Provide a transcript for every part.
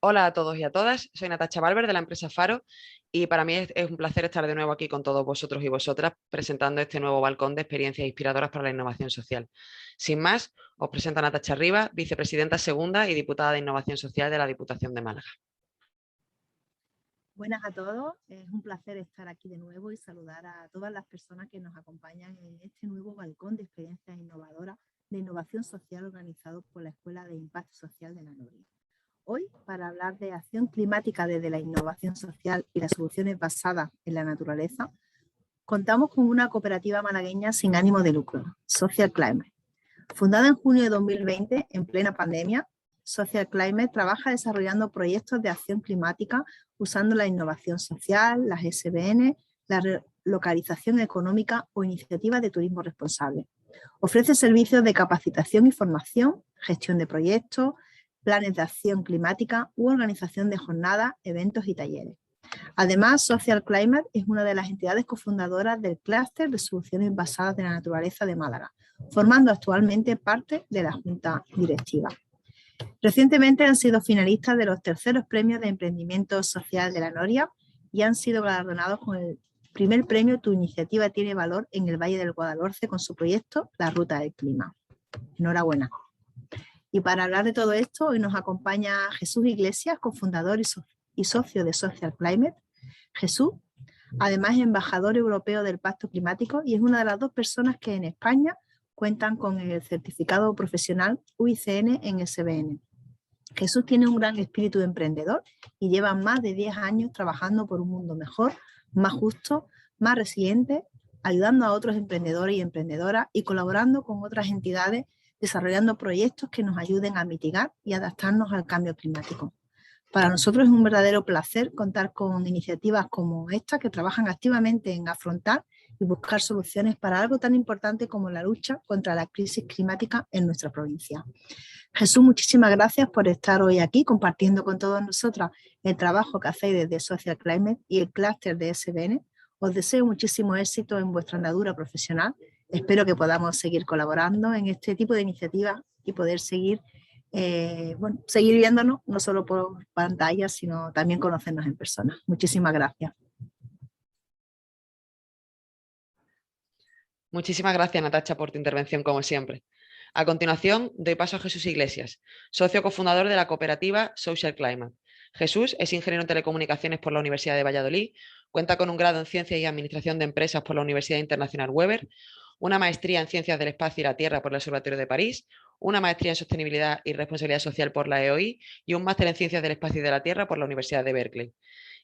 Hola a todos y a todas, soy Natacha Valver de la empresa Faro y para mí es un placer estar de nuevo aquí con todos vosotros y vosotras presentando este nuevo balcón de experiencias inspiradoras para la innovación social. Sin más, os presento a Natacha Rivas, vicepresidenta segunda y diputada de Innovación Social de la Diputación de Málaga. Buenas a todos, es un placer estar aquí de nuevo y saludar a todas las personas que nos acompañan en este nuevo balcón de experiencias innovadoras de innovación social organizado por la Escuela de Impacto Social de la Noria. Hoy, para hablar de acción climática desde la innovación social y las soluciones basadas en la naturaleza, contamos con una cooperativa malagueña sin ánimo de lucro, Social Climate. Fundada en junio de 2020, en plena pandemia, Social Climate trabaja desarrollando proyectos de acción climática usando la innovación social, las SBN, la relocalización económica o iniciativas de turismo responsable. Ofrece servicios de capacitación y formación, gestión de proyectos, planes de acción climática u organización de jornadas, eventos y talleres. Además, Social Climate es una de las entidades cofundadoras del Clúster de Soluciones Basadas en la Naturaleza de Málaga, formando actualmente parte de la Junta Directiva. Recientemente han sido finalistas de los terceros premios de emprendimiento social de la Noria y han sido galardonados con el primer premio Tu iniciativa tiene valor en el Valle del Guadalhorce con su proyecto La Ruta del Clima. Enhorabuena. Y para hablar de todo esto, hoy nos acompaña Jesús Iglesias, cofundador y socio de Social Climate. Jesús, además, es embajador europeo del Pacto Climático y es una de las 2 personas que en España cuentan con el certificado profesional UICN en SBN. Jesús tiene un gran espíritu de emprendedor y lleva más de 10 años trabajando por un mundo mejor, más justo, más resiliente, ayudando a otros emprendedores y emprendedoras y colaborando con otras entidades desarrollando proyectos que nos ayuden a mitigar y adaptarnos al cambio climático. Para nosotros es un verdadero placer contar con iniciativas como esta que trabajan activamente en afrontar y buscar soluciones para algo tan importante como la lucha contra la crisis climática en nuestra provincia. Jesús, muchísimas gracias por estar hoy aquí compartiendo con todos nosotros el trabajo que hacéis desde Social Climate y el clúster de SBN. Os deseo muchísimo éxito en vuestra andadura profesional. Espero que podamos seguir colaborando en este tipo de iniciativas y poder seguir seguir viéndonos, no solo por pantalla, sino también conocernos en persona. Muchísimas gracias. Muchísimas gracias, Natacha, por tu intervención, como siempre. A continuación, doy paso a Jesús Iglesias, socio cofundador de la cooperativa Social Climate. Jesús es ingeniero en telecomunicaciones por la Universidad de Valladolid, cuenta con un grado en Ciencias y Administración de Empresas por la Universidad Internacional Weber, una maestría en Ciencias del Espacio y la Tierra por el Observatorio de París, una maestría en Sostenibilidad y Responsabilidad Social por la EOI y un máster en Ciencias del Espacio y de la Tierra por la Universidad de Berkeley.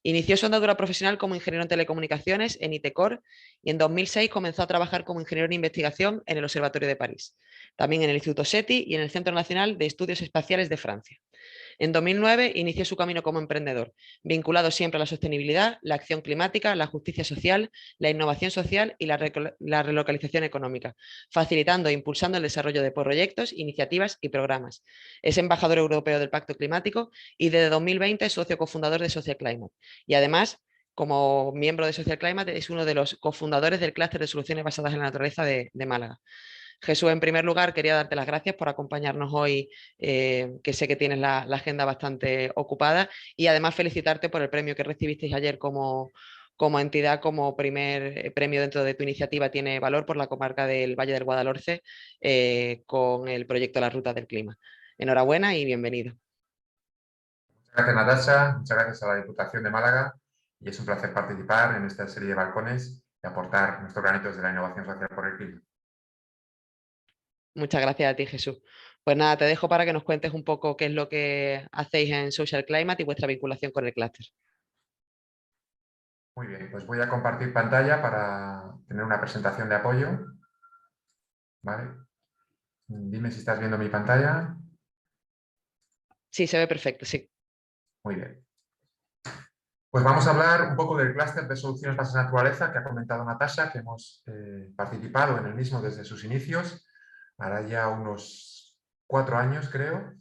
Inició su andadura profesional como ingeniero en telecomunicaciones en ITECOR y en 2006 comenzó a trabajar como ingeniero en investigación en el Observatorio de París, también en el Instituto SETI y en el Centro Nacional de Estudios Espaciales de Francia. En 2009 inició su camino como emprendedor, vinculado siempre a la sostenibilidad, la acción climática, la justicia social, la innovación social y la relocalización económica, facilitando e impulsando el desarrollo de proyectos, iniciativas y programas. Es embajador europeo del Pacto Climático y desde 2020 es socio cofundador de Social Climate. Y además, como miembro de Social Climate, es uno de los cofundadores del Clúster de Soluciones Basadas en la Naturaleza de Málaga. Jesús, en primer lugar, quería darte las gracias por acompañarnos hoy, que sé que tienes la agenda bastante ocupada, y además felicitarte por el premio que recibisteis ayer como entidad, como primer premio dentro de tu iniciativa Tiene Valor por la comarca del Valle del Guadalhorce, con el proyecto La Ruta del Clima. Enhorabuena y bienvenido. Muchas gracias, Natasha. Muchas gracias a la Diputación de Málaga y es un placer participar en esta serie de balcones y aportar nuestro granito de la innovación social por el clima. Muchas gracias a ti, Jesús. Pues nada, te dejo para que nos cuentes un poco qué es lo que hacéis en Social Climate y vuestra vinculación con el clúster. Muy bien, pues voy a compartir pantalla para tener una presentación de apoyo. ¿Vale? Dime si estás viendo mi pantalla. Sí, se ve perfecto, sí. Muy bien. Pues vamos a hablar un poco del clúster de soluciones basadas en naturaleza que ha comentado Natasha, que hemos participado en el mismo desde sus inicios, ahora ya unos 4 años creo,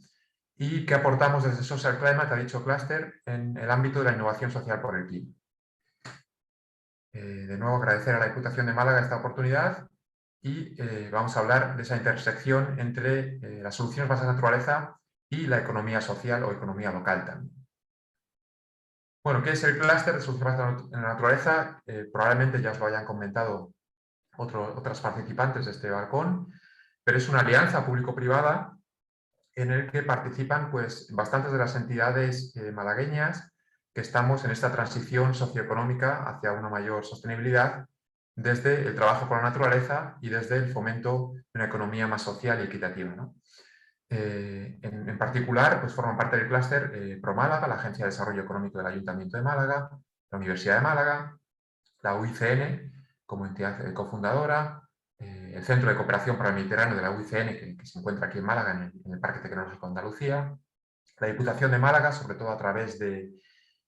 y que aportamos desde Social Climate a dicho clúster en el ámbito de la innovación social por el clima. De nuevo agradecer a la Diputación de Málaga esta oportunidad y vamos a hablar de esa intersección entre las soluciones basadas en naturaleza y la economía social o economía local también. Bueno, ¿qué es el clúster de soluciones basadas en la naturaleza? Probablemente ya os lo hayan comentado otras participantes de este balcón, pero es una alianza público-privada en el que participan pues, bastantes de las entidades malagueñas que estamos en esta transición socioeconómica hacia una mayor sostenibilidad desde el trabajo con la naturaleza y desde el fomento de una economía más social y equitativa, ¿no? En particular, pues forman parte del clúster ProMálaga, la Agencia de Desarrollo Económico del Ayuntamiento de Málaga, la Universidad de Málaga, la UICN como entidad cofundadora, el Centro de Cooperación para el Mediterráneo de la UICN, que se encuentra aquí en Málaga, en el Parque Tecnológico de Andalucía, la Diputación de Málaga, sobre todo a través de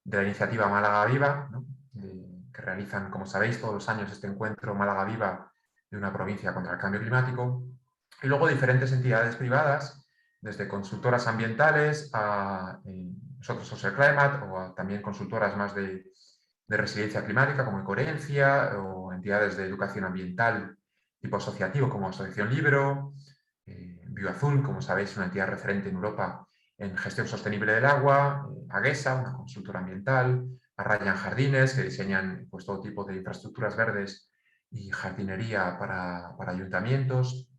la iniciativa Málaga Viva, ¿no? Que realizan, como sabéis, todos los años este encuentro Málaga Viva de una provincia contra el cambio climático, y luego diferentes entidades privadas, desde consultoras ambientales a nosotros Social Climate, o también consultoras más de resiliencia climática como Ecoherencia, o entidades de educación ambiental tipo asociativo como Asociación Libro, Bioazul, como sabéis, una entidad referente en Europa en gestión sostenible del agua, AGESA, una consultora ambiental, Arrayan Jardines, que diseñan pues, todo tipo de infraestructuras verdes y jardinería para ayuntamientos.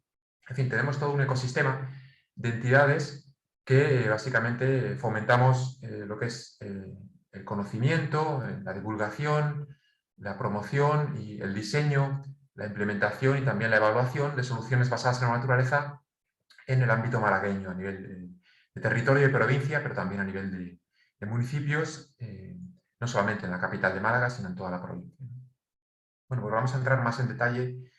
En fin, tenemos todo un ecosistema de entidades que básicamente fomentamos lo que es el conocimiento, la divulgación, la promoción y el diseño, la implementación y también la evaluación de soluciones basadas en la naturaleza en el ámbito malagueño, a nivel de territorio de provincia, pero también a nivel de municipios, no solamente en la capital de Málaga, sino en toda la provincia. Bueno, pues vamos a entrar más en detalle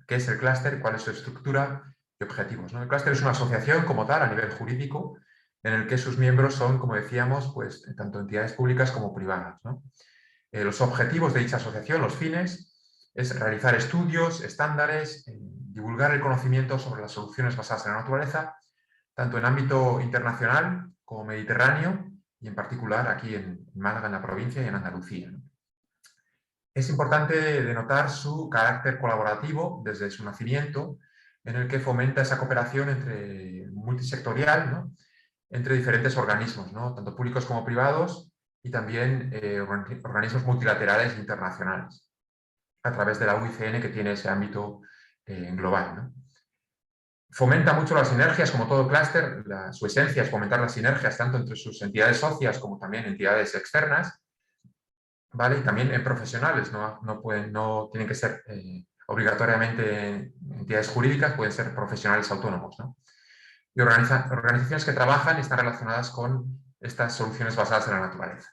qué es el clúster, cuál es su estructura y objetivos, ¿no? El clúster es una asociación como tal, a nivel jurídico, en el que sus miembros son, como decíamos, pues, tanto entidades públicas como privadas, ¿no? Los objetivos de dicha asociación, los fines, es realizar estudios, estándares, divulgar el conocimiento sobre las soluciones basadas en la naturaleza, tanto en ámbito internacional como mediterráneo, y en particular aquí en Málaga, en la provincia, y en Andalucía, ¿no? Es importante denotar su carácter colaborativo desde su nacimiento, en el que fomenta esa cooperación multisectorial, ¿no? Entre diferentes organismos, ¿no? Tanto públicos como privados, y también organismos multilaterales e internacionales, a través de la UICN, que tiene ese ámbito global, ¿no? Fomenta mucho las sinergias, como todo clúster, su esencia es fomentar las sinergias tanto entre sus entidades socias como también entidades externas, ¿vale? Y también en profesionales, no tienen que ser obligatoriamente entidades jurídicas, pueden ser profesionales autónomos, ¿no? Y organizaciones que trabajan y están relacionadas con estas soluciones basadas en la naturaleza.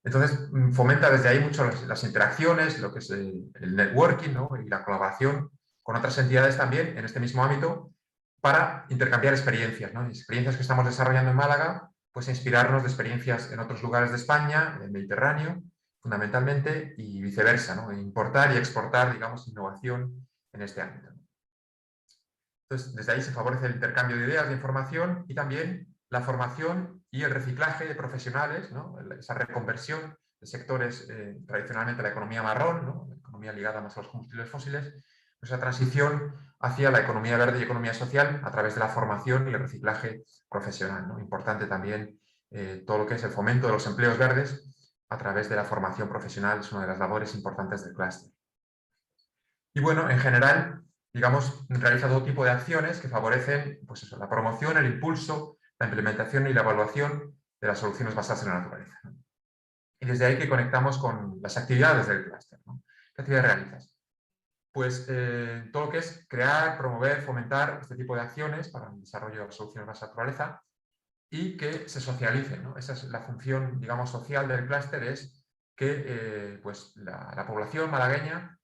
Entonces, fomenta desde ahí mucho las interacciones, lo que es el networking, ¿no? Y la colaboración con otras entidades también en este mismo ámbito para intercambiar experiencias, ¿no? Experiencias que estamos desarrollando en Málaga, pues inspirarnos de experiencias en otros lugares de España, del Mediterráneo, fundamentalmente, y viceversa, ¿no? Importar y exportar, digamos, innovación en este ámbito. Entonces, desde ahí se favorece el intercambio de ideas, de información y también la formación y el reciclaje de profesionales, ¿no? Esa reconversión de sectores tradicionalmente la economía marrón, ¿no? La economía ligada más a los combustibles fósiles, esa transición hacia la economía verde y economía social a través de la formación y el reciclaje profesional, ¿no? Importante también todo lo que es el fomento de los empleos verdes a través de la formación profesional, es una de las labores importantes del clúster. Y bueno, en general, digamos, realiza todo tipo de acciones que favorecen pues eso, la promoción, el impulso, la implementación y la evaluación de las soluciones basadas en la naturaleza, ¿no? Y desde ahí que conectamos con las actividades del clúster, ¿no? ¿Qué actividades realizas? Pues todo lo que es crear, promover, fomentar este tipo de acciones para el desarrollo de soluciones basadas en la naturaleza y que se socialicen, ¿no? Esa es la función, digamos, social del clúster, es que pues la población malagueña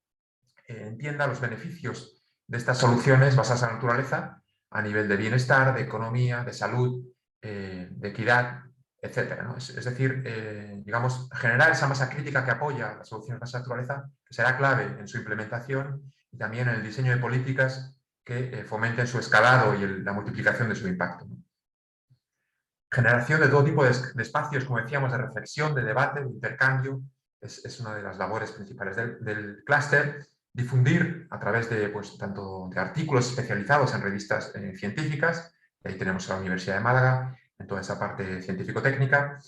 entienda los beneficios de estas soluciones basadas en la naturaleza a nivel de bienestar, de economía, de salud, de equidad, etc., ¿no? Es decir, digamos, generar esa masa crítica que apoya las soluciones basadas en la naturaleza, que será clave en su implementación y también en el diseño de políticas que fomenten su escalado y la multiplicación de su impacto, ¿no? Generación de todo tipo de espacios, como decíamos, de reflexión, de debate, de intercambio, es una de las labores principales del clúster. Difundir a través de, pues, tanto de artículos especializados en revistas científicas, y ahí tenemos a la Universidad de Málaga, en toda esa parte científico-técnica,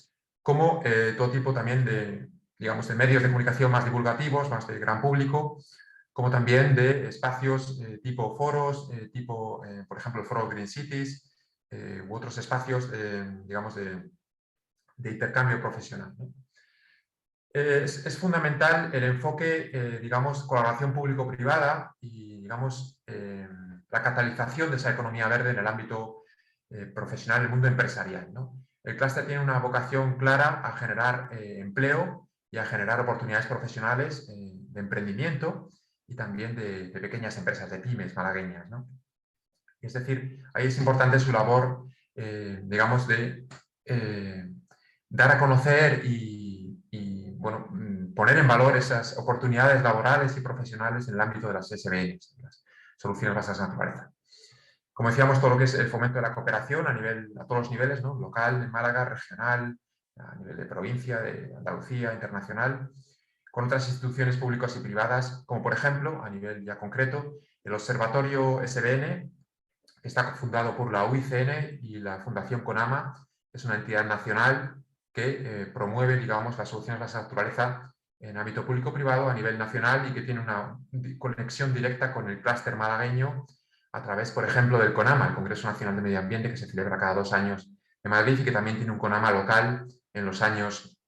como todo tipo también de, digamos, de medios de comunicación más divulgativos, más de gran público, como también de espacios tipo foros, tipo, por ejemplo, el foro Green Cities, u otros espacios, digamos, de intercambio profesional, ¿no? Es fundamental el enfoque, digamos, colaboración público-privada y, digamos, la catalización de esa economía verde en el ámbito profesional, el mundo empresarial, ¿no? El clúster tiene una vocación clara a generar empleo y a generar oportunidades profesionales de emprendimiento y también de pequeñas empresas, de pymes malagueñas, ¿no? Es decir, ahí es importante su labor, digamos, de dar a conocer y, bueno, poner en valor esas oportunidades laborales y profesionales en el ámbito de las SBN, las soluciones basadas en naturaleza. Como decíamos, todo lo que es el fomento de la cooperación a todos los niveles, ¿no? Local, en Málaga, regional, a nivel de provincia, de Andalucía, internacional, con otras instituciones públicas y privadas, como por ejemplo, a nivel ya concreto, el Observatorio SBN, que está fundado por la UICN y la Fundación CONAMA, es una entidad nacional que promueve, digamos, las soluciones basadas en naturaleza en ámbito público-privado a nivel nacional y que tiene una conexión directa con el clúster malagueño a través, por ejemplo, del CONAMA, el Congreso Nacional de Medio Ambiente, que se celebra cada 2 años en Madrid y que también tiene un CONAMA local en los años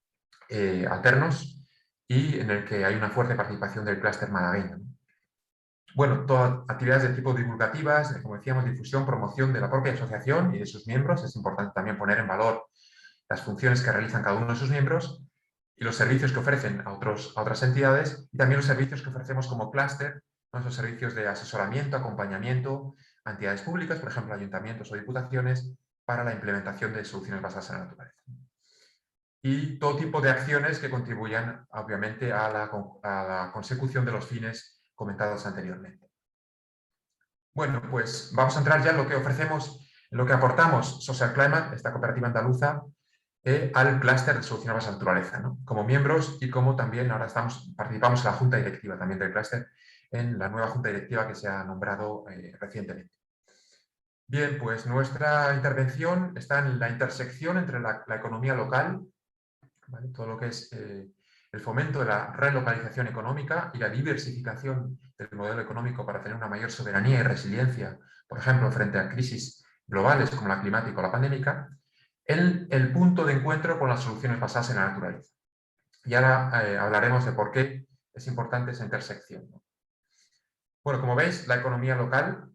alternos y en el que hay una fuerte participación del clúster malagueño. Bueno, todas actividades de tipo divulgativas, como decíamos, difusión, promoción de la propia asociación y de sus miembros. Es importante también poner en valor las funciones que realizan cada uno de sus miembros y los servicios que ofrecen a otras entidades y también los servicios que ofrecemos como clúster, ¿no? Esos servicios de asesoramiento, acompañamiento a entidades públicas, por ejemplo, ayuntamientos o diputaciones, para la implementación de soluciones basadas en la naturaleza. Y todo tipo de acciones que contribuyan, obviamente, a la consecución de los fines comentados anteriormente. Bueno, pues vamos a entrar ya en lo que ofrecemos, en lo que aportamos Social Climate, esta cooperativa andaluza, al clúster de soluciones basadas en naturaleza, ¿no? Como miembros y como también ahora participamos en la junta directiva también del clúster, en la nueva junta directiva que se ha nombrado recientemente. Bien, pues nuestra intervención está en la intersección entre la economía local, ¿vale? Todo lo que es el fomento de la relocalización económica y la diversificación del modelo económico para tener una mayor soberanía y resiliencia, por ejemplo, frente a crisis globales como la climática o la pandémica, en el punto de encuentro con las soluciones basadas en la naturaleza. Y ahora hablaremos de por qué es importante esa intersección, ¿no? Bueno, como veis, la economía local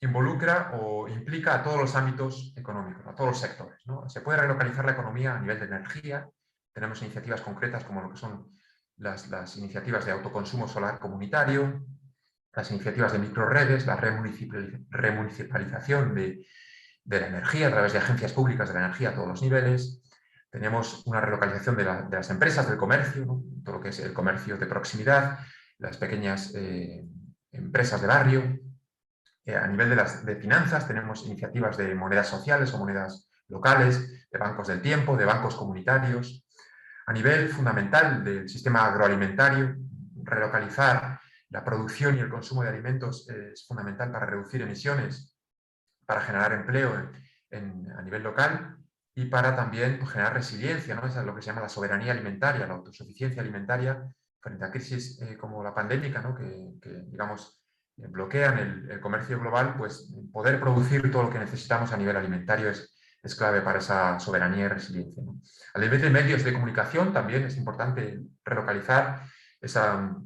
involucra o implica a todos los ámbitos económicos, a todos los sectores, ¿no? Se puede relocalizar la economía a nivel de energía. Tenemos iniciativas concretas como lo que son las iniciativas de autoconsumo solar comunitario, las iniciativas de microredes, la remunicipalización de la energía a través de agencias públicas de la energía a todos los niveles. Tenemos una relocalización de las empresas, del comercio, ¿no? Todo lo que es el comercio de proximidad, las pequeñas empresas de barrio. A nivel de finanzas tenemos iniciativas de monedas sociales o monedas locales, de bancos del tiempo, de bancos comunitarios. A nivel fundamental del sistema agroalimentario, relocalizar la producción y el consumo de alimentos es fundamental para reducir emisiones, para generar empleo a nivel local y para también generar resiliencia, ¿no? Esa es lo que se llama la soberanía alimentaria, la autosuficiencia alimentaria frente a crisis como la pandémica, ¿no? que digamos, bloquean el comercio global, pues poder producir todo lo que necesitamos a nivel alimentario es clave para esa soberanía y resiliencia, ¿no? A nivel de medios de comunicación también es importante relocalizar esa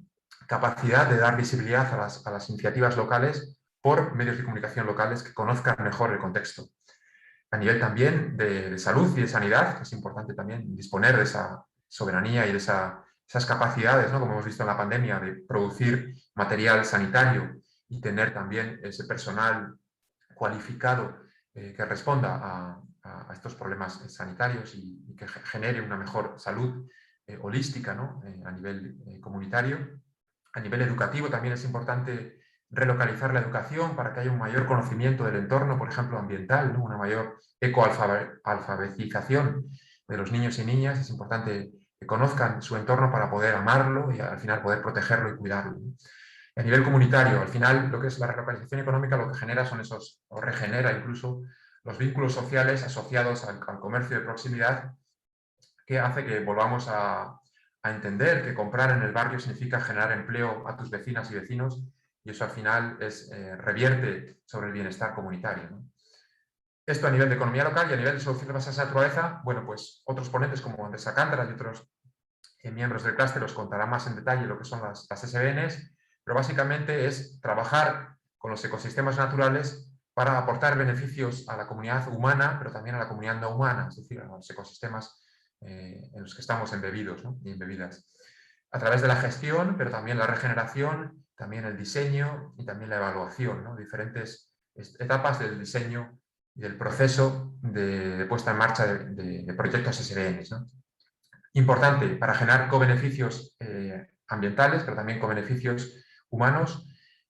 capacidad de dar visibilidad a las iniciativas locales por medios de comunicación locales que conozcan mejor el contexto. A nivel también de salud y de sanidad, que es importante también disponer de esa soberanía y de esas capacidades, ¿no? Como hemos visto en la pandemia, de producir material sanitario y tener también ese personal cualificado que responda a estos problemas sanitarios y que genere una mejor salud holística, ¿no? A nivel comunitario. A nivel educativo también es importante relocalizar la educación para que haya un mayor conocimiento del entorno, por ejemplo, ambiental, ¿no? Una mayor ecoalfabetización de los niños y niñas. Es importante que conozcan su entorno para poder amarlo y al final poder protegerlo y cuidarlo, ¿no? A nivel comunitario, al final, lo que es la relocalización económica lo que genera son o regenera incluso los vínculos sociales asociados al comercio de proximidad, que hace que volvamos a entender que comprar en el barrio significa generar empleo a tus vecinas y vecinos, y eso al final revierte sobre el bienestar comunitario, ¿no? Esto a nivel de economía local, y a nivel de soluciones basadas en naturaleza, bueno, pues otros ponentes como Andrés Alcántara y otros miembros del clúster os contarán más en detalle lo que son las SBNs, pero básicamente es trabajar con los ecosistemas naturales para aportar beneficios a la comunidad humana, pero también a la comunidad no humana, es decir, a los ecosistemas en los que estamos embebidos, ¿no? Y embebidas. A través de la gestión, pero también la regeneración, también el diseño y también la evaluación, ¿no? Diferentes etapas del diseño y del proceso de puesta en marcha de proyectos SBNs, ¿no? Importante para generar co-beneficios ambientales, pero también co-beneficios humanos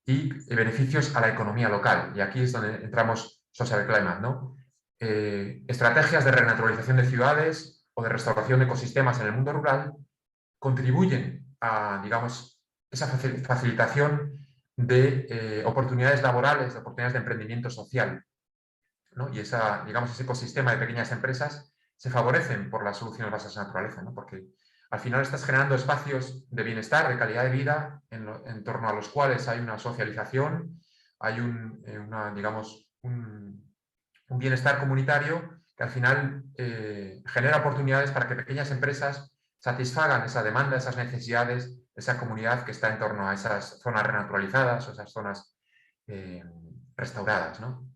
y beneficios a la economía local. Y aquí es donde entramos Social Climate, ¿no? Estrategias de renaturalización de ciudades o de restauración de ecosistemas en el mundo rural contribuyen a, digamos, esa facilitación de oportunidades laborales, de oportunidades de emprendimiento social, ¿no? Y digamos, ese ecosistema de pequeñas empresas se favorecen por las soluciones basadas en la naturaleza, ¿no? Porque al final estás generando espacios de bienestar, de calidad de vida, en torno a los cuales hay una socialización, hay un bienestar comunitario que al final genera oportunidades para que pequeñas empresas satisfagan esa demanda, esas necesidades, esa comunidad que está en torno a esas zonas renaturalizadas o esas zonas restauradas, ¿no?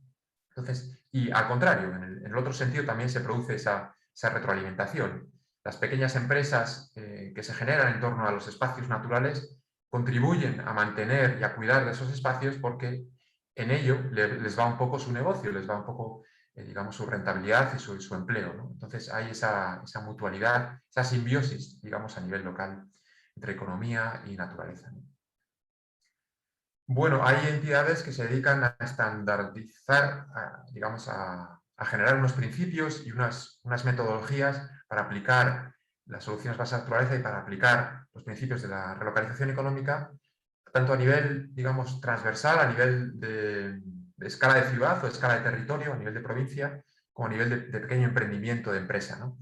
Entonces, y al contrario, en el otro sentido también se produce esa retroalimentación. Las pequeñas empresas que se generan en torno a los espacios naturales contribuyen a mantener y a cuidar de esos espacios porque en ello les va un poco su negocio, les va un poco, digamos, su rentabilidad y su empleo, ¿no? Entonces hay esa mutualidad, esa simbiosis, digamos, a nivel local entre economía y naturaleza, ¿no? Bueno, hay entidades que se dedican a estandarizar, digamos, a generar unos principios y unas metodologías para aplicar las soluciones basadas en naturaleza y para aplicar los principios de la relocalización económica, tanto a nivel, digamos, transversal, a nivel de escala de ciudad o escala de territorio, a nivel de provincia, como a nivel de pequeño emprendimiento de empresa, ¿no?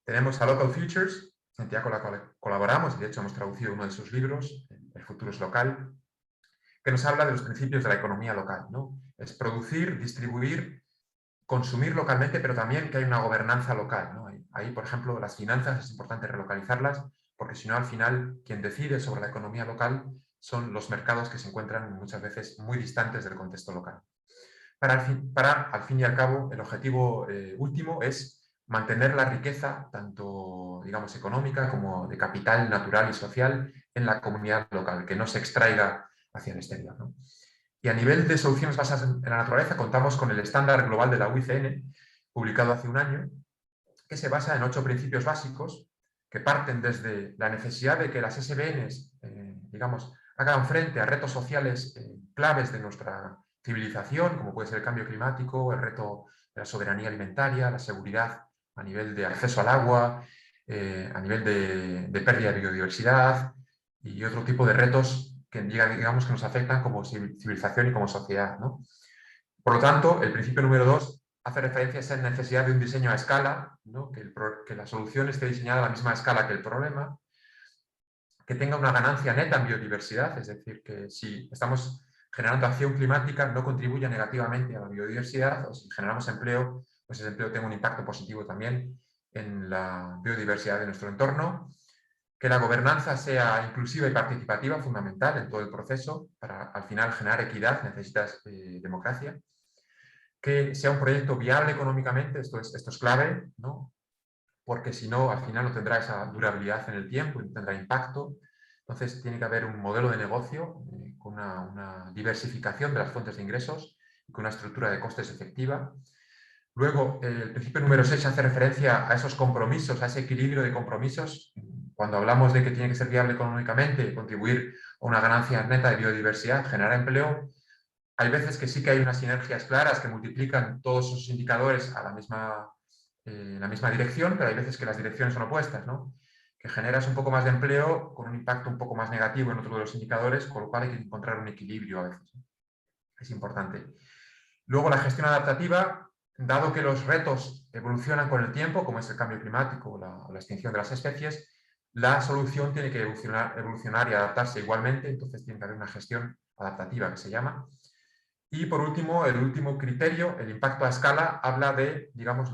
Tenemos a Local Futures, entidad con la cual colaboramos, y de hecho hemos traducido uno de sus libros, El futuro es local, que nos habla de los principios de la economía local, ¿no? Es producir, distribuir, consumir localmente, pero también que hay una gobernanza local, ¿no? Ahí, por ejemplo, las finanzas es importante relocalizarlas, porque si no, al final, quien decide sobre la economía local son los mercados que se encuentran muchas veces muy distantes del contexto local. Al fin y al cabo, el objetivo último es mantener la riqueza, tanto, digamos, económica como de capital natural y social en la comunidad local, que no se extraiga hacia el exterior, ¿no? Y a nivel de soluciones basadas en la naturaleza, contamos con el estándar global de la UICN, publicado hace un año, que se basa en 8 principios básicos que parten desde la necesidad de que las SBNs, digamos, hagan frente a retos sociales claves de nuestra civilización, como puede ser el cambio climático, el reto de la soberanía alimentaria, la seguridad a nivel de acceso al agua, a nivel de pérdida de biodiversidad y otro tipo de retos que, digamos, que nos afectan como civilización y como sociedad, ¿no? Por lo tanto, el principio número 2 hace referencia a esa necesidad de un diseño a escala, ¿no? Que la solución esté diseñada a la misma escala que el problema, que tenga una ganancia neta en biodiversidad, es decir, que si estamos generando acción climática no contribuya negativamente a la biodiversidad, o si generamos empleo, pues ese empleo tenga un impacto positivo también en la biodiversidad de nuestro entorno. Que la gobernanza sea inclusiva y participativa, fundamental en todo el proceso, para al final generar equidad necesitas democracia. Que sea un proyecto viable económicamente, esto es clave, ¿no? Porque si no, al final no tendrá esa durabilidad en el tiempo y no tendrá impacto. Entonces tiene que haber un modelo de negocio con una diversificación de las fuentes de ingresos y con una estructura de costes efectiva. Luego, el principio número 6 hace referencia a esos compromisos, a ese equilibrio de compromisos. Cuando hablamos de que tiene que ser viable económicamente, contribuir a una ganancia neta de biodiversidad, generar empleo, hay veces que sí que hay unas sinergias claras que multiplican todos esos indicadores a la misma dirección, pero hay veces que las direcciones son opuestas, ¿no? Que generas un poco más de empleo con un impacto un poco más negativo en otro de los indicadores, con lo cual hay que encontrar un equilibrio a veces, ¿no? Es importante. Luego, la gestión adaptativa dado que los retos evolucionan con el tiempo, como es el cambio climático o la extinción de las especies, la solución tiene que evolucionar y adaptarse igualmente, entonces tiene que haber una gestión adaptativa que se llama. Y por último, el último criterio, el impacto a escala, habla de, digamos,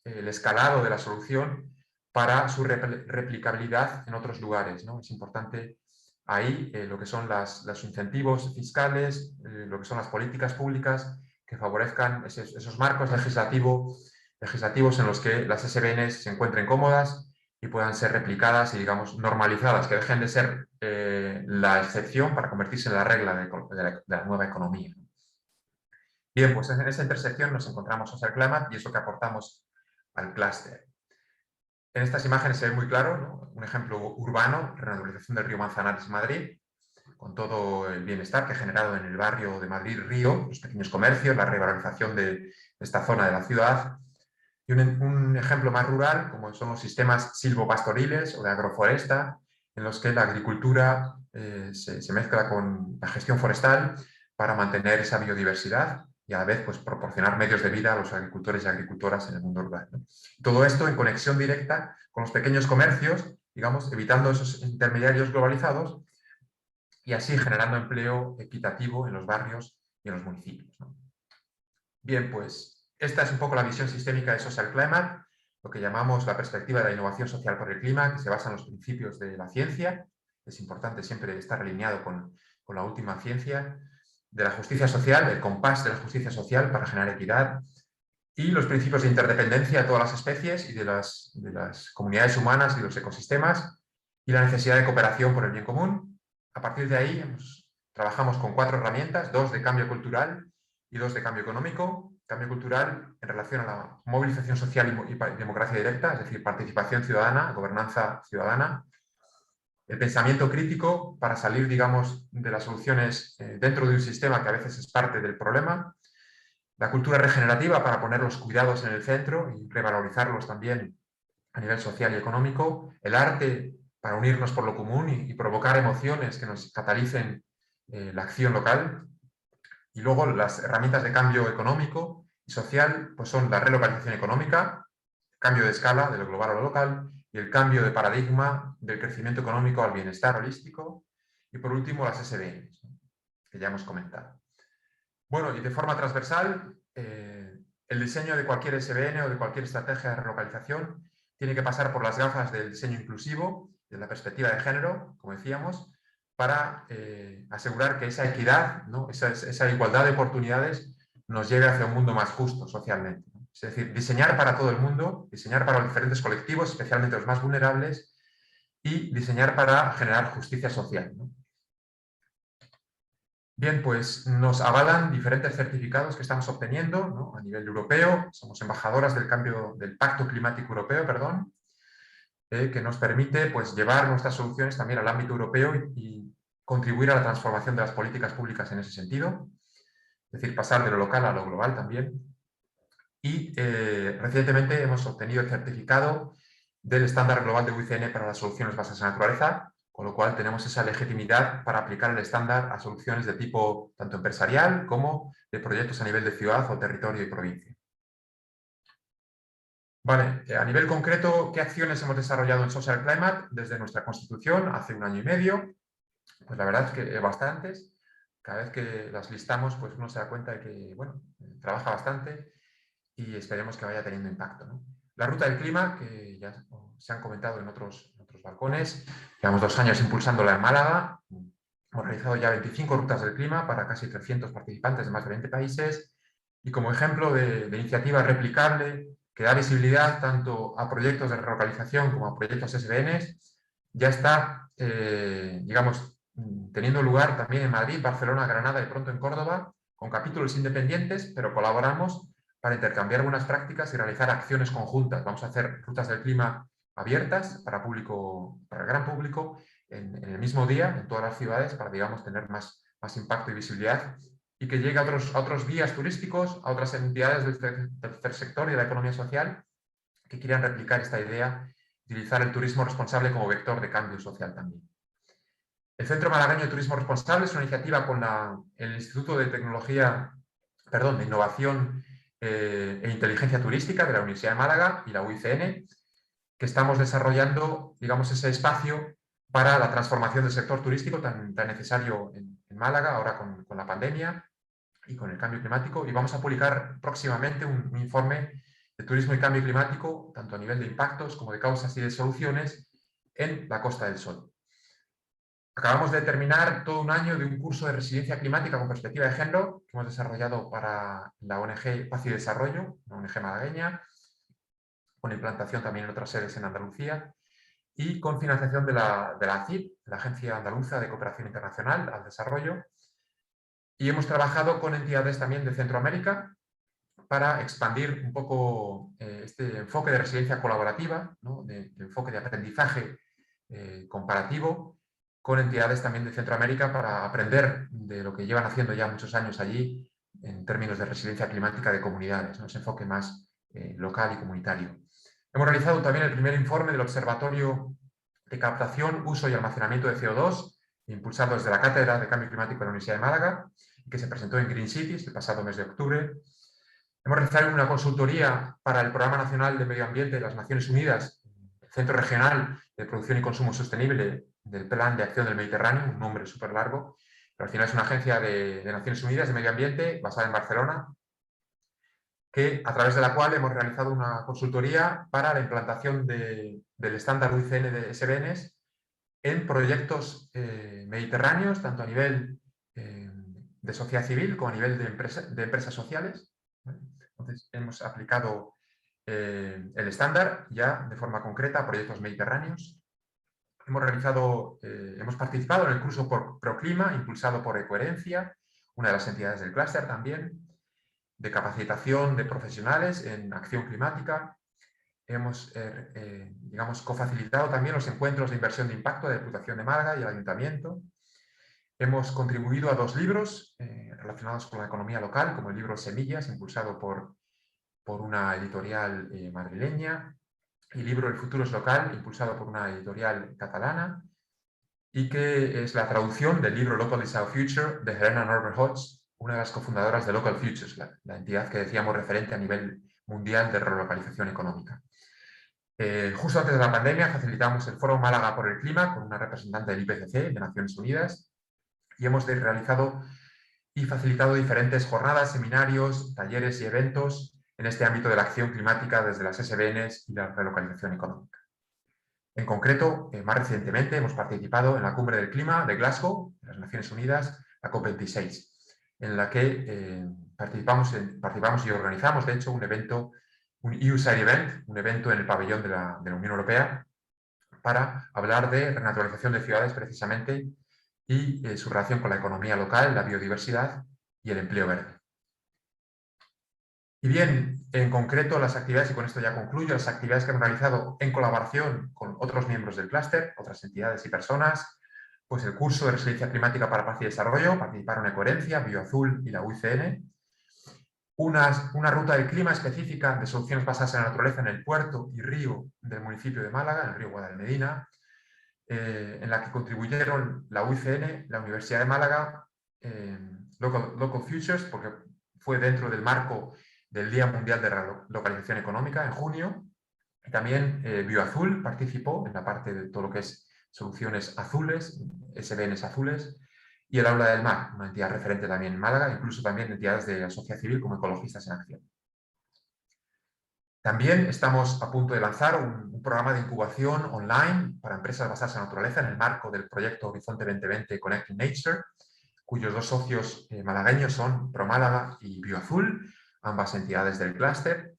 el escalado de la solución para su replicabilidad en otros lugares, ¿no? Es importante ahí lo que son los incentivos fiscales, lo que son las políticas públicas que favorezcan esos marcos legislativos en los que las SBN se encuentren cómodas y puedan ser replicadas y, digamos, normalizadas, que dejen de ser la excepción para convertirse en la regla de la nueva economía. Bien, pues en esa intersección nos encontramos Social Climate y es lo que aportamos al clúster. En estas imágenes se ve muy claro, ¿no? Un ejemplo urbano, renaturalización del río Manzanares en Madrid, con todo el bienestar que ha generado en el barrio de Madrid-Río, los pequeños comercios, la revalorización de esta zona de la ciudad. Y un ejemplo más rural, como son los sistemas silvopastoriles o de agroforesta, en los que la agricultura se mezcla con la gestión forestal para mantener esa biodiversidad y a la vez pues, proporcionar medios de vida a los agricultores y agricultoras en el mundo rural, ¿no? Todo esto en conexión directa con los pequeños comercios, digamos, evitando esos intermediarios globalizados y así generando empleo equitativo en los barrios y en los municipios, ¿no? Bien, pues esta es un poco la visión sistémica de Social Climate, lo que llamamos la perspectiva de la innovación social por el clima, que se basa en los principios de la ciencia. Es importante siempre estar alineado con la última ciencia, de la justicia social, el compás de la justicia social para generar equidad, y los principios de interdependencia de todas las especies y de las comunidades humanas y de los ecosistemas, y la necesidad de cooperación por el bien común. A partir de ahí trabajamos con 4 herramientas, 2 de cambio cultural y 2 de cambio económico. Cambio cultural en relación a la movilización social y democracia directa, es decir, participación ciudadana, gobernanza ciudadana. El pensamiento crítico para salir, digamos, de las soluciones dentro de un sistema que a veces es parte del problema. La cultura regenerativa para poner los cuidados en el centro y revalorizarlos también a nivel social y económico. El arte para unirnos por lo común y provocar emociones que nos catalicen la acción local. Y luego las herramientas de cambio económico y social pues son la relocalización económica, cambio de escala de lo global a lo local, y el cambio de paradigma del crecimiento económico al bienestar holístico, y por último las SBN, que ya hemos comentado. Bueno, y de forma transversal, el diseño de cualquier SBN o de cualquier estrategia de relocalización tiene que pasar por las gafas del diseño inclusivo, de la perspectiva de género, como decíamos, para asegurar que esa equidad, ¿no? esa igualdad de oportunidades nos lleve hacia un mundo más justo socialmente, ¿no? Es decir, diseñar para todo el mundo, diseñar para los diferentes colectivos, especialmente los más vulnerables, y diseñar para generar justicia social, ¿no? Bien, pues nos avalan diferentes certificados que estamos obteniendo, ¿no? A nivel europeo. Somos embajadoras del Pacto Climático Europeo, perdón, que nos permite pues, llevar nuestras soluciones también al ámbito europeo y contribuir a la transformación de las políticas públicas en ese sentido. Es decir, pasar de lo local a lo global también. Y recientemente hemos obtenido el certificado del estándar global de UICN para las soluciones basadas en la naturaleza, con lo cual tenemos esa legitimidad para aplicar el estándar a soluciones de tipo tanto empresarial como de proyectos a nivel de ciudad o territorio y provincia. Vale, a nivel concreto, ¿qué acciones hemos desarrollado en Social Climate desde nuestra constitución hace 1 año y medio? Pues la verdad es que bastantes. Cada vez que las listamos, pues uno se da cuenta de que, bueno, trabaja bastante y esperemos que vaya teniendo impacto, ¿no? La ruta del clima, que ya se han comentado en otros balcones, llevamos 2 años impulsándola en Málaga. Hemos realizado ya 25 rutas del clima para casi 300 participantes de más de 20 países y como ejemplo de iniciativa replicable que da visibilidad tanto a proyectos de relocalización como a proyectos SBN, ya está, digamos, teniendo lugar también en Madrid, Barcelona, Granada y pronto en Córdoba, con capítulos independientes, pero colaboramos para intercambiar buenas prácticas y realizar acciones conjuntas. Vamos a hacer rutas del clima abiertas para el gran público en el mismo día, en todas las ciudades, para, digamos, tener más impacto y visibilidad y que llegue a otros guías turísticos, a otras entidades del tercer sector y de la economía social que quieran replicar esta idea, utilizar el turismo responsable como vector de cambio social también. El Centro Malagueño de Turismo Responsable es una iniciativa con el Instituto de Innovación e Inteligencia Turística de la Universidad de Málaga y la UICN, que estamos desarrollando, digamos, ese espacio para la transformación del sector turístico tan necesario en Málaga, ahora con la pandemia y con el cambio climático. Y vamos a publicar próximamente un informe de turismo y cambio climático, tanto a nivel de impactos como de causas y de soluciones, en la Costa del Sol. Acabamos de terminar todo un año de un curso de resiliencia climática con perspectiva de género que hemos desarrollado para la ONG Paz y Desarrollo, una ONG malagueña, con implantación también en otras sedes en Andalucía y con financiación de la ACID, la Agencia Andaluza de Cooperación Internacional al Desarrollo. Y hemos trabajado con entidades también de Centroamérica para expandir un poco este enfoque de resiliencia colaborativa, ¿no? de enfoque de aprendizaje comparativo, con entidades también de Centroamérica para aprender de lo que llevan haciendo ya muchos años allí en términos de resiliencia climática de comunidades, ¿no? Ese enfoque más local y comunitario. Hemos realizado también el primer informe del Observatorio de Captación, Uso y Almacenamiento de CO2, impulsado desde la Cátedra de Cambio Climático de la Universidad de Málaga, que se presentó en Green Cities el pasado mes de octubre. Hemos realizado una consultoría para el Programa Nacional de Medio Ambiente de las Naciones Unidas, el Centro Regional de Producción y Consumo Sostenible del Plan de Acción del Mediterráneo, un nombre súper largo, pero al final es una agencia de Naciones Unidas de Medio Ambiente basada en Barcelona, a través de la cual hemos realizado una consultoría para la implantación del estándar UICN de SBNs en proyectos mediterráneos, tanto a nivel de sociedad civil como a nivel de empresas sociales. Entonces, hemos aplicado el estándar ya de forma concreta a proyectos mediterráneos. Hemos participado en el curso por Proclima, impulsado por Ecoherencia, una de las entidades del clúster también, de capacitación de profesionales en acción climática. Hemos, digamos, cofacilitado también los encuentros de inversión de impacto de la Diputación de Málaga y el Ayuntamiento. Hemos contribuido a 2 libros relacionados con la economía local, como el libro Semillas, impulsado por una editorial madrileña, y el libro El futuro es local, impulsado por una editorial catalana, y que es la traducción del libro Local is Our Future de Helena Norberg-Hodge, una de las cofundadoras de Local Futures, la entidad que decíamos referente a nivel mundial de relocalización económica. Justo antes de la pandemia facilitamos el Foro Málaga por el Clima con una representante del IPCC, de Naciones Unidas, y hemos realizado y facilitado diferentes jornadas, seminarios, talleres y eventos en este ámbito de la acción climática desde las SBNs y la relocalización económica. En concreto, más recientemente hemos participado en la Cumbre del Clima de Glasgow, de las Naciones Unidas, la COP26, en la que participamos y organizamos, de hecho, un evento, un EU-Side Event, un evento en el pabellón de la Unión Europea, para hablar de renaturalización de ciudades precisamente y su relación con la economía local, la biodiversidad y el empleo verde. Y bien, en concreto las actividades, y con esto ya concluyo, las actividades que hemos realizado en colaboración con otros miembros del clúster, otras entidades y personas, pues el curso de resiliencia climática para paz y desarrollo, participaron Ecoherencia, Bioazul y la UICN, una ruta del clima específica de soluciones basadas en la naturaleza en el puerto y río del municipio de Málaga, en el río Guadalmedina, en la que contribuyeron la UICN, la Universidad de Málaga, Local Futures, porque fue dentro del marco del Día Mundial de Relocalización Económica en junio, y también Bioazul participó en la parte de todo lo que es soluciones azules, SBNs azules, y el Aula del Mar, una entidad referente también en Málaga, incluso también entidades de la sociedad civil como Ecologistas en Acción. También estamos a punto de lanzar un programa de incubación online para empresas basadas en la naturaleza en el marco del proyecto Horizonte 2020 Connecting Nature, cuyos 2 socios malagueños son ProMálaga y Bioazul, ambas entidades del clúster.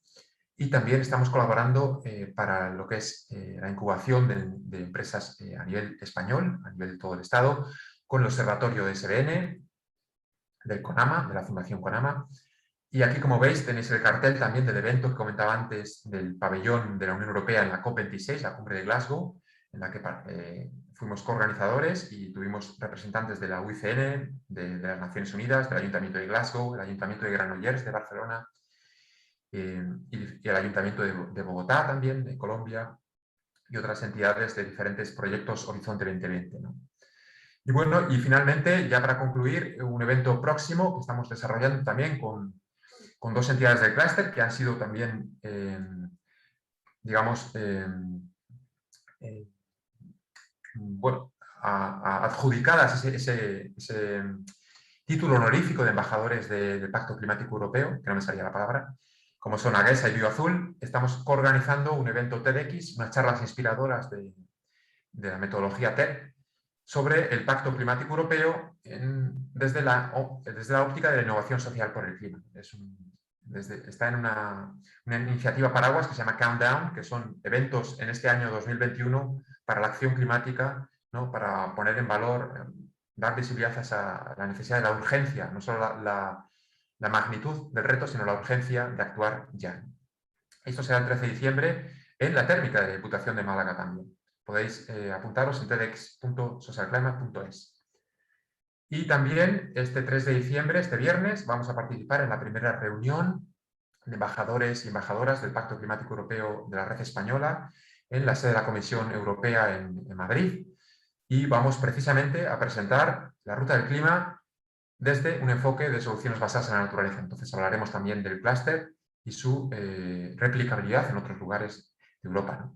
Y también estamos colaborando para lo que es la incubación de empresas a nivel español, a nivel de todo el Estado, con el Observatorio de SBN, del CONAMA, de la Fundación CONAMA. Y aquí, como veis, tenéis el cartel también del evento que comentaba antes del pabellón de la Unión Europea en la COP26, la cumbre de Glasgow, en la que fuimos coorganizadores y tuvimos representantes de la UICN, de las Naciones Unidas, del Ayuntamiento de Glasgow, el Ayuntamiento de Granollers de Barcelona, y el Ayuntamiento de Bogotá también, de Colombia, y otras entidades de diferentes proyectos Horizonte 2020, ¿no? Y bueno, y finalmente, ya para concluir, un evento próximo que estamos desarrollando también con con 2 entidades del clúster que han sido también, digamos, bueno, adjudicadas ese título honorífico de embajadores del Pacto Climático Europeo, que no me salía la palabra, como son Aguesa y Bioazul. Estamos coorganizando un evento TEDx, unas charlas inspiradoras de la metodología TED, sobre el Pacto Climático Europeo desde la óptica de la innovación social por el clima. Está en una iniciativa paraguas que se llama Countdown, que son eventos en este año 2021 para la acción climática, ¿no? Para poner en valor, dar visibilidad a la necesidad de la urgencia, no solo la magnitud del reto, sino la urgencia de actuar ya. Esto será el 13 de diciembre en la térmica de la Diputación de Málaga también. Podéis apuntaros en tedx.socialclimate.es. Y también este 3 de diciembre, este viernes, vamos a participar en la primera reunión de embajadores y embajadoras del Pacto Climático Europeo de la Red Española en la sede de la Comisión Europea en Madrid. Y vamos precisamente a presentar la Ruta del Clima desde un enfoque de soluciones basadas en la naturaleza. Entonces hablaremos también del clúster y su replicabilidad en otros lugares de Europa, ¿no?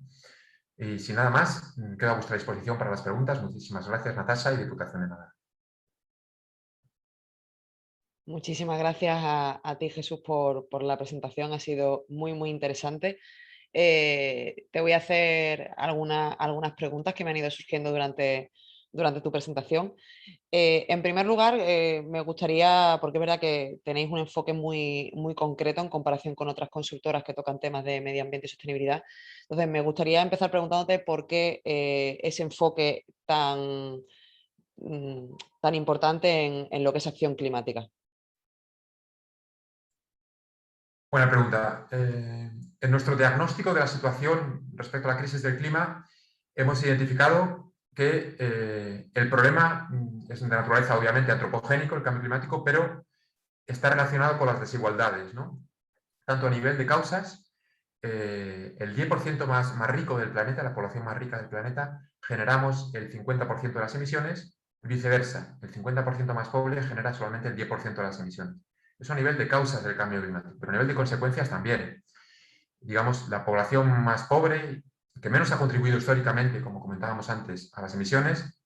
Y sin nada más, quedo a vuestra disposición para las preguntas. Muchísimas gracias, Natasha y Diputación de Málaga. Muchísimas gracias a ti, Jesús, por la presentación. Ha sido muy interesante. Te voy a hacer algunas preguntas que me han ido surgiendo durante tu presentación. En primer lugar, me gustaría, porque es verdad que tenéis un enfoque muy concreto en comparación con otras consultoras que tocan temas de medio ambiente y sostenibilidad. Entonces, me gustaría empezar preguntándote por qué ese enfoque tan importante en lo que es acción climática. Buena pregunta. En nuestro diagnóstico de la situación respecto a la crisis del clima, hemos identificado que el problema es de naturaleza obviamente antropogénico, el cambio climático, pero está relacionado con las desigualdades, ¿no? Tanto a nivel de causas, el 10% más rico del planeta, la población más rica del planeta, generamos el 50% de las emisiones, y viceversa, el 50% más pobre genera solamente el 10% de las emisiones. Eso a nivel de causas del cambio climático, pero a nivel de consecuencias también. Digamos, la población más pobre, que menos ha contribuido históricamente, como comentábamos antes, a las emisiones,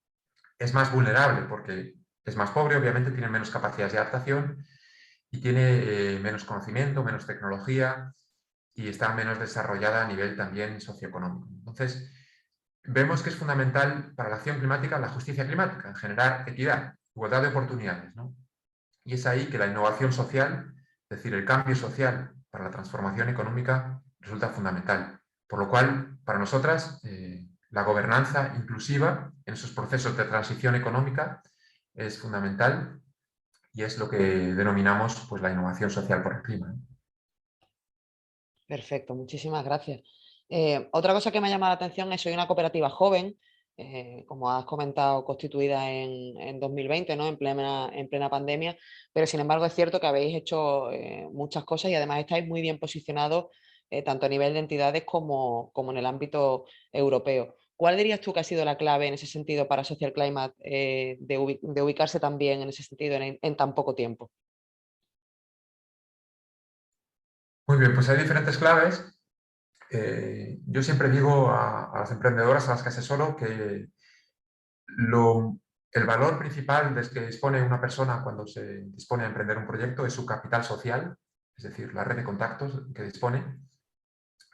es más vulnerable porque es más pobre, obviamente tiene menos capacidades de adaptación y tiene menos conocimiento, menos tecnología y está menos desarrollada a nivel también socioeconómico. Entonces, vemos que es fundamental para la acción climática la justicia climática, generar equidad, igualdad de oportunidades, ¿no? Y es ahí que la innovación social, es decir, el cambio social para la transformación económica, resulta fundamental. Por lo cual, para nosotras, la gobernanza inclusiva en esos procesos de transición económica es fundamental y es lo que denominamos pues, la innovación social por el clima. Perfecto, muchísimas gracias. Otra cosa que me ha llamado la atención es que soy una cooperativa joven, como has comentado, constituida en 2020, ¿no? en plena pandemia, pero sin embargo es cierto que habéis hecho muchas cosas y además estáis muy bien posicionados tanto a nivel de entidades como en el ámbito europeo. ¿Cuál dirías tú que ha sido la clave en ese sentido para Social Climate de ubicarse también en ese sentido en tan poco tiempo? Muy bien, pues hay diferentes claves. Yo siempre digo a las emprendedoras a las que asesoro que el valor principal del que dispone una persona cuando se dispone a emprender un proyecto es su capital social, es decir, la red de contactos que dispone,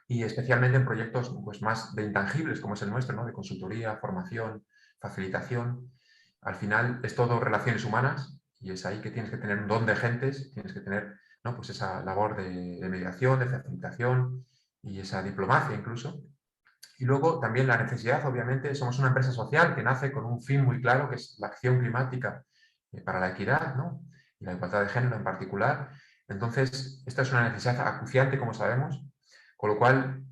y especialmente en proyectos pues, más de intangibles como es el nuestro, ¿no? De consultoría, formación, facilitación. Al final es todo relaciones humanas y es ahí que tienes que tener un don de gentes, tienes que tener, ¿no? Pues esa labor de mediación, de facilitación y esa diplomacia incluso. Y luego también la necesidad, obviamente, somos una empresa social que nace con un fin muy claro, que es la acción climática para la equidad, ¿no? Y la igualdad de género en particular. Entonces, esta es una necesidad acuciante, como sabemos, con lo cual,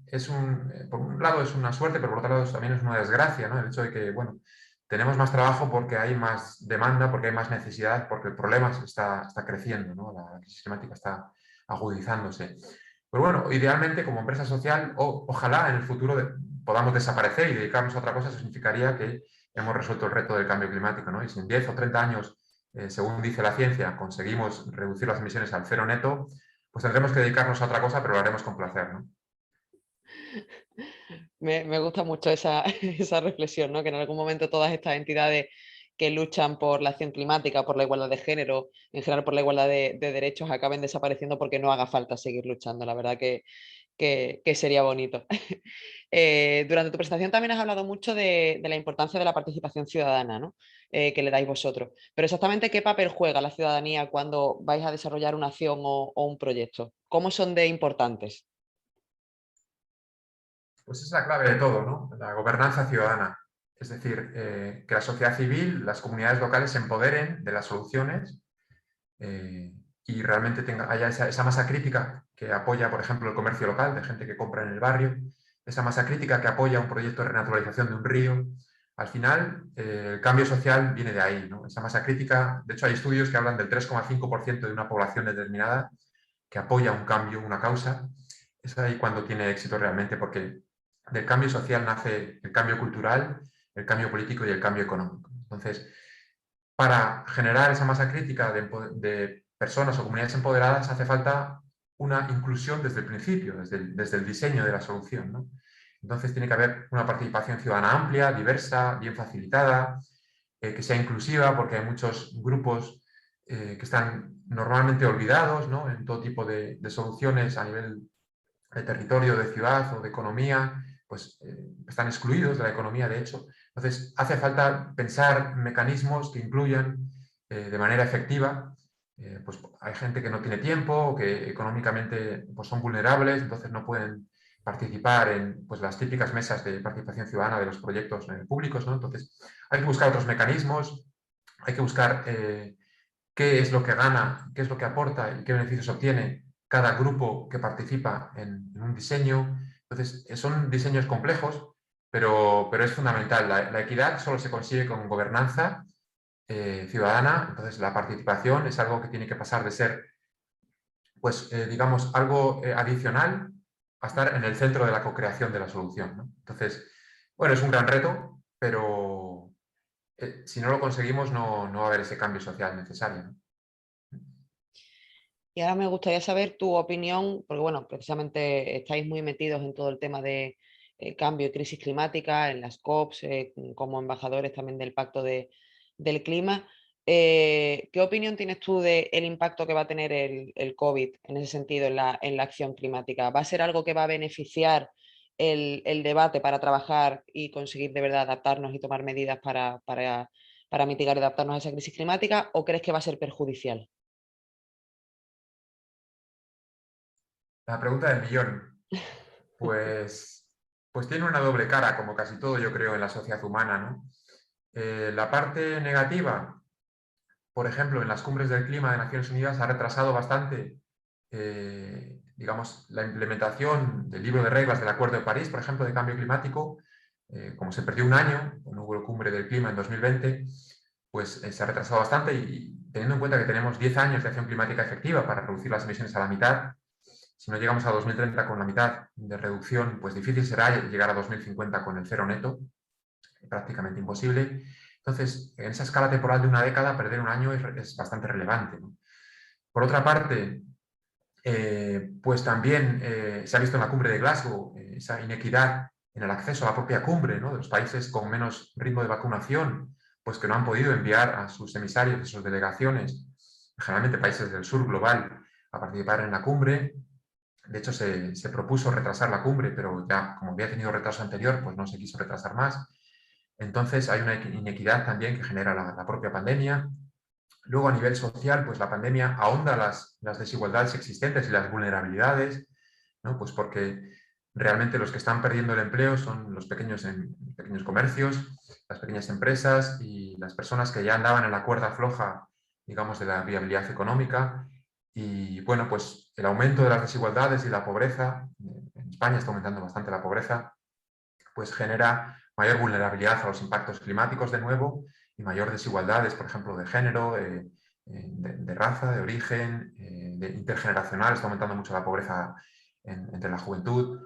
por un lado es una suerte, pero por otro lado también es una desgracia, ¿no? El hecho de que, bueno, tenemos más trabajo porque hay más demanda, porque hay más necesidad, porque el problema está creciendo, ¿no? La crisis climática está agudizándose. Pero bueno, idealmente como empresa social, ojalá en el futuro podamos desaparecer y dedicarnos a otra cosa, eso significaría que hemos resuelto el reto del cambio climático, ¿no? Y si en 10 o 30 años, según dice la ciencia, conseguimos reducir las emisiones al cero neto, pues tendremos que dedicarnos a otra cosa, pero lo haremos con placer, ¿no? Me gusta mucho esa, esa reflexión, ¿no? Que en algún momento todas estas entidades que luchan por la acción climática, por la igualdad de género, en general por la igualdad de derechos, acaben desapareciendo porque no haga falta seguir luchando. La verdad que sería bonito. Durante tu presentación también has hablado mucho de la importancia de la participación ciudadana, ¿no? Que le dais vosotros. Pero exactamente qué papel juega la ciudadanía cuando vais a desarrollar una acción o un proyecto. ¿Cómo son de importantes? Pues es la clave de todo, ¿no? La gobernanza ciudadana. Es decir, que la sociedad civil, las comunidades locales se empoderen de las soluciones y realmente haya esa masa crítica que apoya, por ejemplo, el comercio local, de gente que compra en el barrio, esa masa crítica que apoya un proyecto de renaturalización de un río. Al final, el cambio social viene de ahí, ¿no? Esa masa crítica, de hecho hay estudios que hablan del 3,5% de una población determinada que apoya un cambio, una causa. Es ahí cuando tiene éxito realmente, porque del cambio social nace el cambio cultural, el cambio político y el cambio económico. Entonces, para generar esa masa crítica de personas o comunidades empoderadas hace falta una inclusión desde el principio, desde el diseño de la solución, ¿no? Entonces tiene que haber una participación ciudadana amplia, diversa, bien facilitada, que sea inclusiva, porque hay muchos grupos que están normalmente olvidados, ¿no? En todo tipo de soluciones a nivel de territorio, de ciudad o de economía, pues están excluidos de la economía, de hecho. Entonces, hace falta pensar mecanismos que incluyan de manera efectiva. Pues hay gente que no tiene tiempo o que económicamente pues, son vulnerables, entonces no pueden participar en pues, las típicas mesas de participación ciudadana de los proyectos públicos, ¿no? Entonces, hay que buscar otros mecanismos, hay que buscar qué es lo que gana, qué es lo que aporta y qué beneficios obtiene cada grupo que participa en un diseño. Entonces, son diseños complejos, pero es fundamental. La equidad solo se consigue con gobernanza ciudadana, entonces la participación es algo que tiene que pasar de ser, pues, digamos, algo adicional a estar en el centro de la co-creación de la solución, ¿no? Entonces, bueno, es un gran reto, pero si no lo conseguimos no va a haber ese cambio social necesario, ¿no? Y ahora me gustaría saber tu opinión, porque bueno, precisamente estáis muy metidos en todo el tema de cambio y crisis climática, en las COPs, como embajadores también del Pacto del Clima. ¿Qué opinión tienes tú del impacto que va a tener el COVID en ese sentido en la acción climática? ¿Va a ser algo que va a beneficiar el debate para trabajar y conseguir de verdad adaptarnos y tomar medidas para mitigar y adaptarnos a esa crisis climática? ¿O crees que va a ser perjudicial? La pregunta del millón, pues, pues tiene una doble cara, como casi todo yo creo en la sociedad humana, ¿no? La parte negativa, por ejemplo, en las cumbres del clima de Naciones Unidas ha retrasado bastante, digamos, la implementación del libro de reglas del Acuerdo de París, por ejemplo, de cambio climático. Como se perdió un año, no hubo cumbre del clima en 2020, pues se ha retrasado bastante y teniendo en cuenta que tenemos 10 años de acción climática efectiva para reducir las emisiones a la mitad, si no llegamos a 2030 con la mitad de reducción, pues difícil será llegar a 2050 con el cero neto, prácticamente imposible. Entonces, en esa escala temporal de una década, perder un año es bastante relevante, ¿no? Por otra parte, pues también se ha visto en la cumbre de Glasgow esa inequidad en el acceso a la propia cumbre, ¿no? De los países con menos ritmo de vacunación, pues que no han podido enviar a sus emisarios y sus delegaciones, generalmente países del sur global, a participar en la cumbre. De hecho, se propuso retrasar la cumbre, pero ya como había tenido retraso anterior, pues no se quiso retrasar más. Entonces hay una inequidad también que genera la propia pandemia. Luego, a nivel social, pues la pandemia ahonda las desigualdades existentes y las vulnerabilidades, ¿no? Pues porque realmente los que están perdiendo el empleo son los pequeños comercios, las pequeñas empresas y las personas que ya andaban en la cuerda floja, digamos, de la viabilidad económica. Y bueno, pues el aumento de las desigualdades y la pobreza, en España está aumentando bastante la pobreza, pues genera mayor vulnerabilidad a los impactos climáticos de nuevo y mayor desigualdades, por ejemplo, de género, de raza, de origen, de intergeneracional, está aumentando mucho la pobreza entre la juventud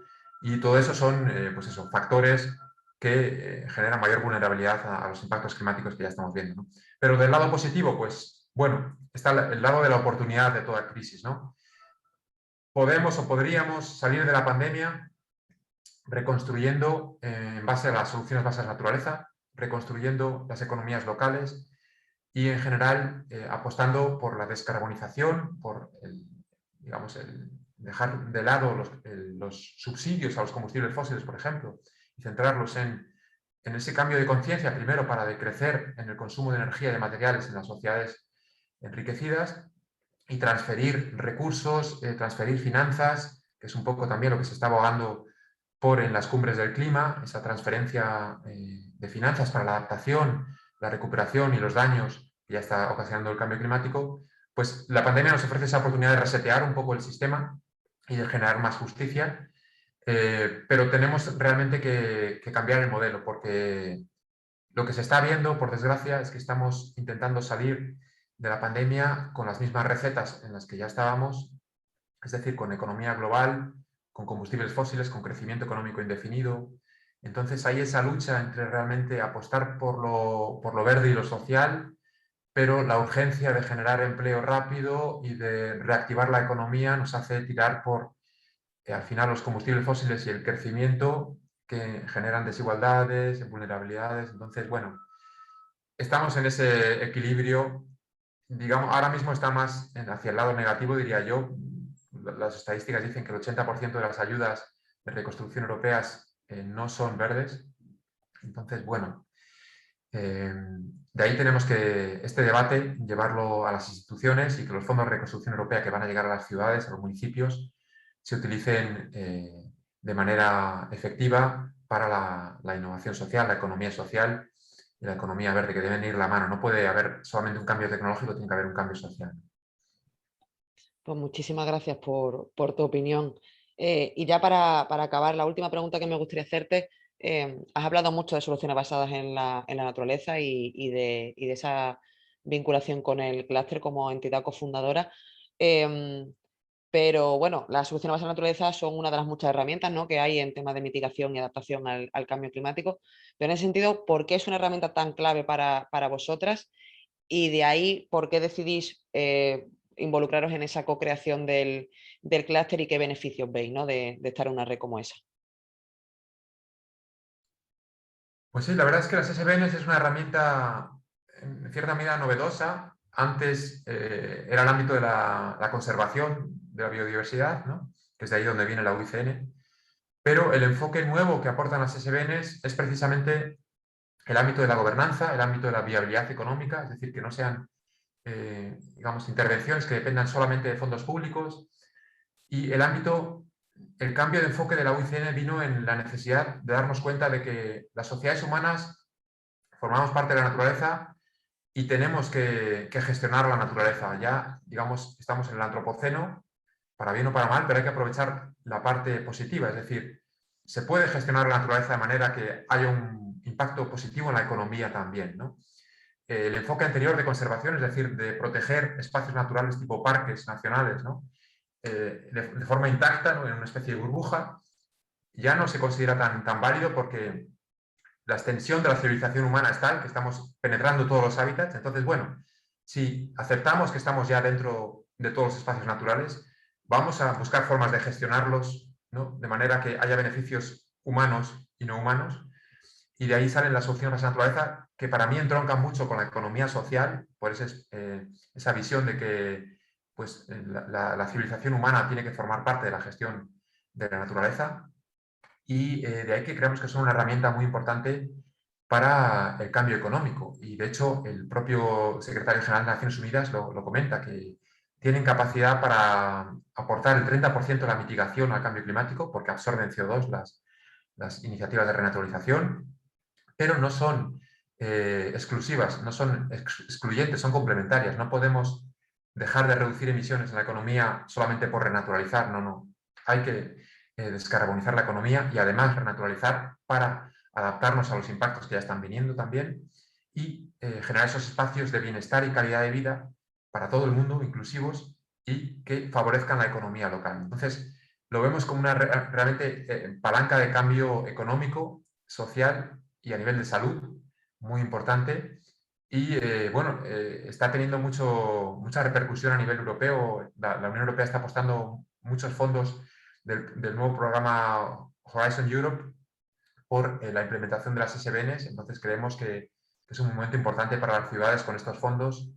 y todo eso son pues eso, factores que generan mayor vulnerabilidad a los impactos climáticos que ya estamos viendo, ¿no? Pero del lado positivo, pues bueno, está el lado de la oportunidad de toda crisis, ¿no? podemos o podríamos salir de la pandemia reconstruyendo en base a las soluciones basadas en naturaleza, reconstruyendo las economías locales y en general apostando por la descarbonización, por digamos, el dejar de lado los subsidios a los combustibles fósiles, por ejemplo, y centrarlos en ese cambio de conciencia, primero para decrecer en el consumo de energía y de materiales en las sociedades enriquecidas y transferir recursos, transferir finanzas, que es un poco también lo que se está abogando por en las cumbres del clima, esa transferencia de finanzas para la adaptación, la recuperación y los daños que ya está ocasionando el cambio climático, pues la pandemia nos ofrece esa oportunidad de resetear un poco el sistema y de generar más justicia, pero tenemos realmente que cambiar el modelo, porque lo que se está viendo, por desgracia, es que estamos intentando salir de la pandemia con las mismas recetas en las que ya estábamos, es decir, con economía global, con combustibles fósiles, con crecimiento económico indefinido. Entonces hay esa lucha entre realmente apostar por lo verde y lo social, pero la urgencia de generar empleo rápido y de reactivar la economía nos hace tirar por, al final, los combustibles fósiles y el crecimiento que generan desigualdades, vulnerabilidades. Entonces, bueno, estamos en ese equilibrio. Digamos, ahora mismo está más hacia el lado negativo, diría yo. Las estadísticas dicen que el 80% de las ayudas de reconstrucción europeas no son verdes. Entonces, bueno, de ahí tenemos que este debate llevarlo a las instituciones y que los fondos de reconstrucción europea que van a llegar a las ciudades, a los municipios, se utilicen de manera efectiva para la innovación social, la economía social y la economía verde, que deben ir de la mano. No puede haber solamente un cambio tecnológico, tiene que haber un cambio social. Pues muchísimas gracias por tu opinión. Y ya para acabar, la última pregunta que me gustaría hacerte, has hablado mucho de soluciones basadas en la naturaleza y de esa vinculación con el clúster como entidad cofundadora. Pero bueno, las soluciones basadas en la naturaleza son una de las muchas herramientas, ¿no?, que hay en temas de mitigación y adaptación al cambio climático. Pero en ese sentido, ¿por qué es una herramienta tan clave para vosotras? Y de ahí, ¿por qué decidís involucraros en esa co-creación del clúster y qué beneficios veis, ¿no?, de estar en una red como esa? Pues sí, la verdad es que las SBNs es una herramienta en cierta medida novedosa. Antes era el ámbito de la conservación de la biodiversidad, ¿no?, que es de ahí donde viene la UICN, pero el enfoque nuevo que aportan las SBNs es precisamente el ámbito de la gobernanza, el ámbito de la viabilidad económica, es decir, que no sean digamos, intervenciones que dependan solamente de fondos públicos, y el cambio de enfoque de la UICN vino en la necesidad de darnos cuenta de que las sociedades humanas formamos parte de la naturaleza y tenemos que gestionar la naturaleza. Ya, digamos, estamos en el antropoceno, para bien o para mal, pero hay que aprovechar la parte positiva, es decir, se puede gestionar la naturaleza de manera que haya un impacto positivo en la economía también, ¿no? El enfoque anterior de conservación, es decir, de proteger espacios naturales tipo parques nacionales, ¿no?, de forma intacta, ¿no?, en una especie de burbuja, ya no se considera tan válido porque la extensión de la civilización humana es tal que estamos penetrando todos los hábitats. Entonces, bueno, si aceptamos que estamos ya dentro de todos los espacios naturales, vamos a buscar formas de gestionarlos, ¿no?, de manera que haya beneficios humanos y no humanos. Y de ahí salen las soluciones a la naturaleza, que para mí entroncan mucho con la economía social, por esa visión de que pues, la civilización humana tiene que formar parte de la gestión de la naturaleza. Y de ahí que creemos que son una herramienta muy importante para el cambio económico. Y de hecho, el propio secretario general de Naciones Unidas lo comenta, que tienen capacidad para aportar el 30% de la mitigación al cambio climático, porque absorben CO2 las iniciativas de renaturalización, pero no son exclusivas, no son excluyentes, son complementarias. No podemos dejar de reducir emisiones en la economía solamente por renaturalizar, no. Hay que descarbonizar la economía y además renaturalizar para adaptarnos a los impactos que ya están viniendo también y generar esos espacios de bienestar y calidad de vida para todo el mundo, inclusivos, y que favorezcan la economía local. Entonces, lo vemos como una realmente palanca de cambio económico, social y a nivel de salud, muy importante. Y está teniendo mucha repercusión a nivel europeo. La Unión Europea está apostando muchos fondos del nuevo programa Horizon Europe por la implementación de las SBNs. Entonces creemos que es un momento importante para las ciudades con estos fondos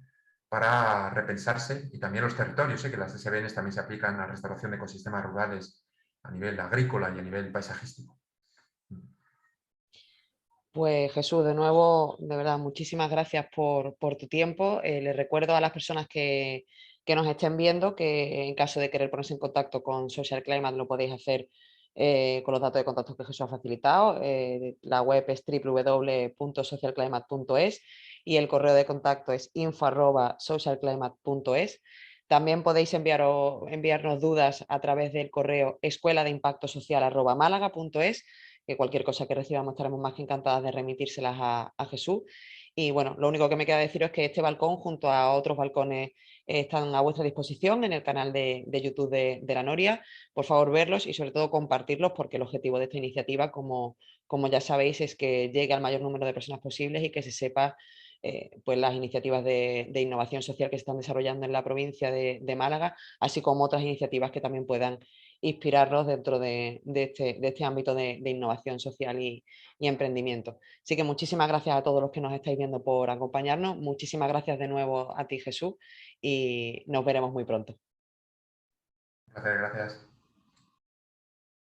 para repensarse, y también los territorios, que las SBNs también se aplican a la restauración de ecosistemas rurales a nivel agrícola y a nivel paisajístico. Pues Jesús, de nuevo, de verdad, muchísimas gracias por tu tiempo. Les recuerdo a las personas que nos estén viendo que en caso de querer ponerse en contacto con Social Climate lo podéis hacer con los datos de contacto que Jesús ha facilitado. La web es www.socialclimate.es y el correo de contacto es info@socialclimate.es. También podéis enviarnos dudas a través del correo escueladeimpactosocial@málaga.es, que cualquier cosa que recibamos estaremos más que encantadas de remitírselas a Jesús. Y bueno, lo único que me queda decir es que este balcón, junto a otros balcones, están a vuestra disposición en el canal de YouTube de la Noria. Por favor, verlos y sobre todo compartirlos, porque el objetivo de esta iniciativa, como ya sabéis, es que llegue al mayor número de personas posibles y que se sepa pues las iniciativas de innovación social que se están desarrollando en la provincia de Málaga, así como otras iniciativas que también puedan inspirarnos dentro de este ámbito de innovación social y emprendimiento. Así que muchísimas gracias a todos los que nos estáis viendo por acompañarnos. Muchísimas gracias de nuevo a ti, Jesús, y nos veremos muy pronto. Gracias.